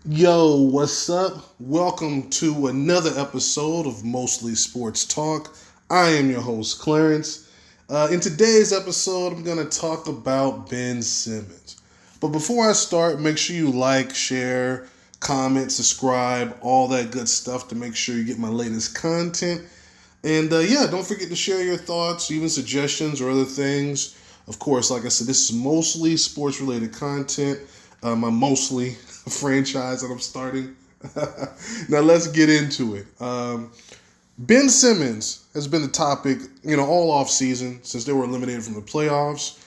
Yo, what's up? Welcome to another episode of Mostly Sports Talk. I am your host, Clarence. In today's episode, I'm going to talk about Ben Simmons. But before I start, make sure you like, share, comment, subscribe, all that good stuff to make sure you get my latest content. And don't forget to share your thoughts, even suggestions or other things. Of course, like I said, this is mostly sports related content. My mostly franchise that I'm starting. Now let's get into it. Ben Simmons has been the topic, all off season since they were eliminated from the playoffs.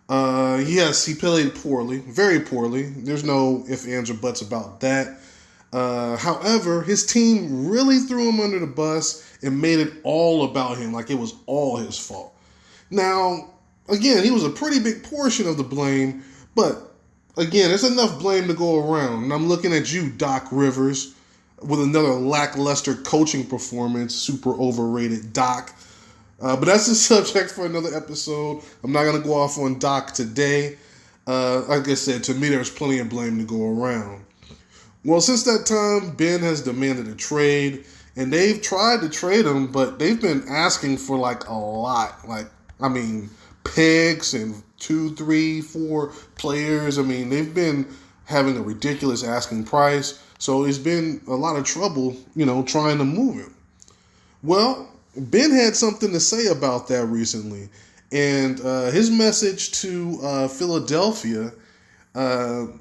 Yes, he played poorly, very poorly. There's no ifs, ands, or buts about that. However, his team really threw him under the bus and made it all about him, like it was all his fault. Now, again, he was a pretty big portion of the blame, but again, there's enough blame to go around. And I'm looking at you, Doc Rivers, with another lackluster coaching performance, super overrated Doc. But that's the subject for another episode. I'm not going to go off on Doc today. Like I said, to me, there's plenty of blame to go around. Well, since that time, Ben has demanded a trade, and they've tried to trade him, but they've been asking for like a lot. Picks and 2, 3, 4 players. They've been having a ridiculous asking price. So it's been a lot of trouble, trying to move him. Well, Ben had something to say about that recently. And his message to Philadelphia,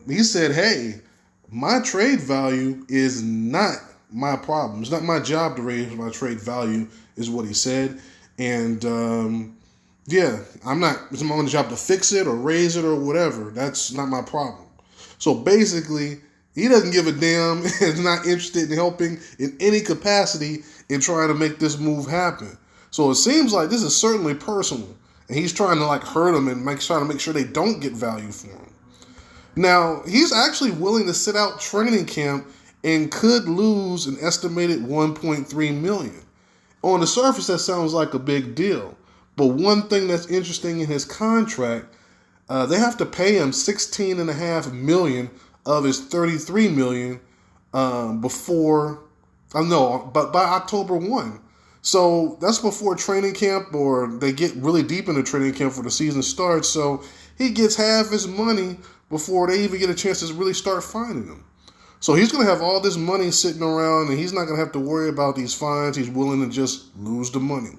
he said, hey, my trade value is not my problem. It's not my job to raise my trade value, is what he said. And it's my own job to fix it or raise it or whatever. That's not my problem. So basically, he doesn't give a damn and is not interested in helping in any capacity in trying to make this move happen. So it seems like this is certainly personal. And he's trying to hurt them and trying to make sure they don't get value for him. Now, he's actually willing to sit out training camp and could lose an estimated $1.3 million. On the surface, that sounds like a big deal. But one thing that's interesting in his contract, they have to pay him $16.5 million of his $33 million but by October 1. So that's before training camp, or they get really deep into training camp for the season starts. So he gets half his money before they even get a chance to really start finding him. So he's going to have all this money sitting around, and he's not going to have to worry about these fines. He's willing to just lose the money.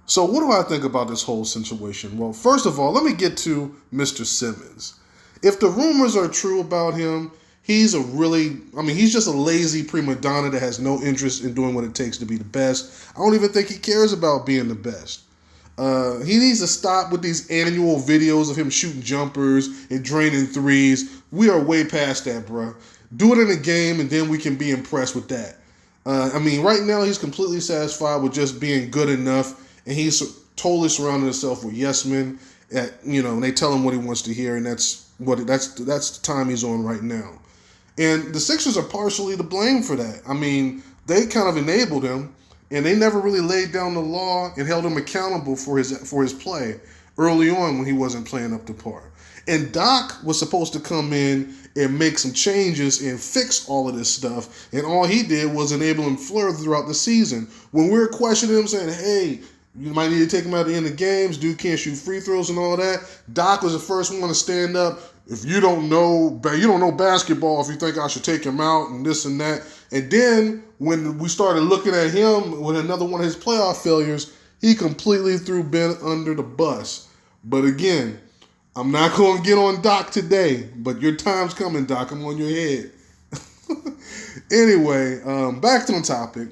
So what do I think about this whole situation? Well, first of all, let me get to Mr. Simmons. If the rumors are true about him, he's just a lazy prima donna that has no interest in doing what it takes to be the best. I don't even think he cares about being the best. He needs to stop with these annual videos of him shooting jumpers and draining threes. We are way past that, bro. Do it in a game, and then we can be impressed with that. Right now he's completely satisfied with just being good enough, and he's totally surrounded himself with yes men. And they tell him what he wants to hear, and that's the time he's on right now. And the Sixers are partially to blame for that. They kind of enabled him, and they never really laid down the law and held him accountable for his play early on when he wasn't playing up to par. And Doc was supposed to come in and make some changes and fix all of this stuff, and all he did was enable him further throughout the season. When we were questioning him, saying, hey, you might need to take him out at the end of games. Dude can't shoot free throws and all that. Doc was the first one to stand up. If you don't know basketball, if you think I should take him out and this and that. And then when we started looking at him with another one of his playoff failures, he completely threw Ben under the bus. But again, I'm not going to get on Doc today, but your time's coming, Doc. I'm on your head. Anyway, back on topic.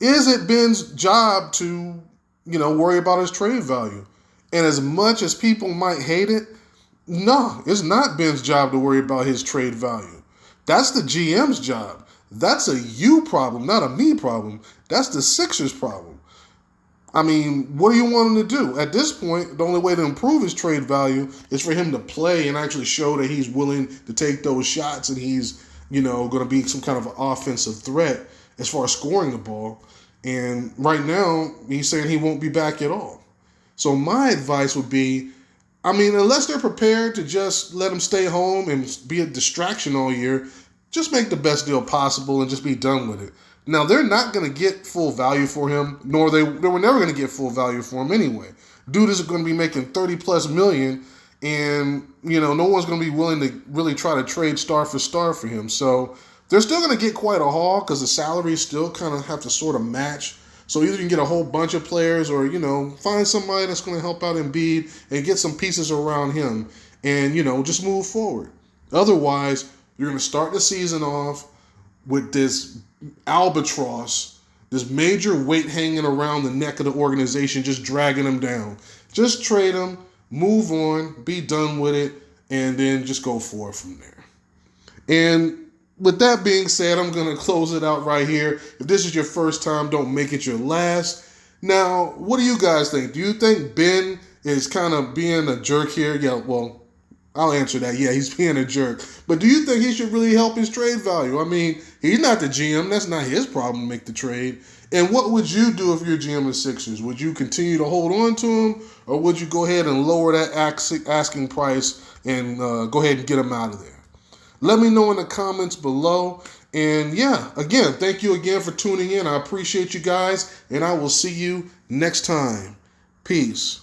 Is it Ben's job to, worry about his trade value? And as much as people might hate it, no, it's not Ben's job to worry about his trade value. That's the GM's job. That's a you problem, not a me problem. That's the Sixers problem. What do you want him to do? At this point, the only way to improve his trade value is for him to play and actually show that he's willing to take those shots and he's, going to be some kind of an offensive threat as far as scoring the ball. And right now, he's saying he won't be back at all. So my advice would be, I mean, unless they're prepared to just let him stay home and be a distraction all year, just make the best deal possible and just be done with it. Now, they're not going to get full value for him, nor they were never going to get full value for him anyway. Dude is going to be making 30 plus million, and no one's going to be willing to really try to trade star for him. So they're still going to get quite a haul because the salaries still kind of have to sort of match. So either you can get a whole bunch of players or, find somebody that's going to help out Embiid and get some pieces around him and, just move forward. Otherwise, you're going to start the season off with this albatross, this major weight hanging around the neck of the organization, just dragging them down. Just trade them, move on, be done with it, and then just go forward from there. And with that being said, I'm going to close it out right here. If this is your first time, don't make it your last. Now, what do you guys think? Do you think Ben is kind of being a jerk here? Yeah, well, I'll answer that. Yeah, he's being a jerk. But do you think he should really help his trade value? I mean, he's not the GM. That's not his problem to make the trade. And what would you do if you're GM of Sixers? Would you continue to hold on to him? Or would you go ahead and lower that asking price and go ahead and get him out of there? Let me know in the comments below. And yeah, again, thank you again for tuning in. I appreciate you guys, and I will see you next time. Peace.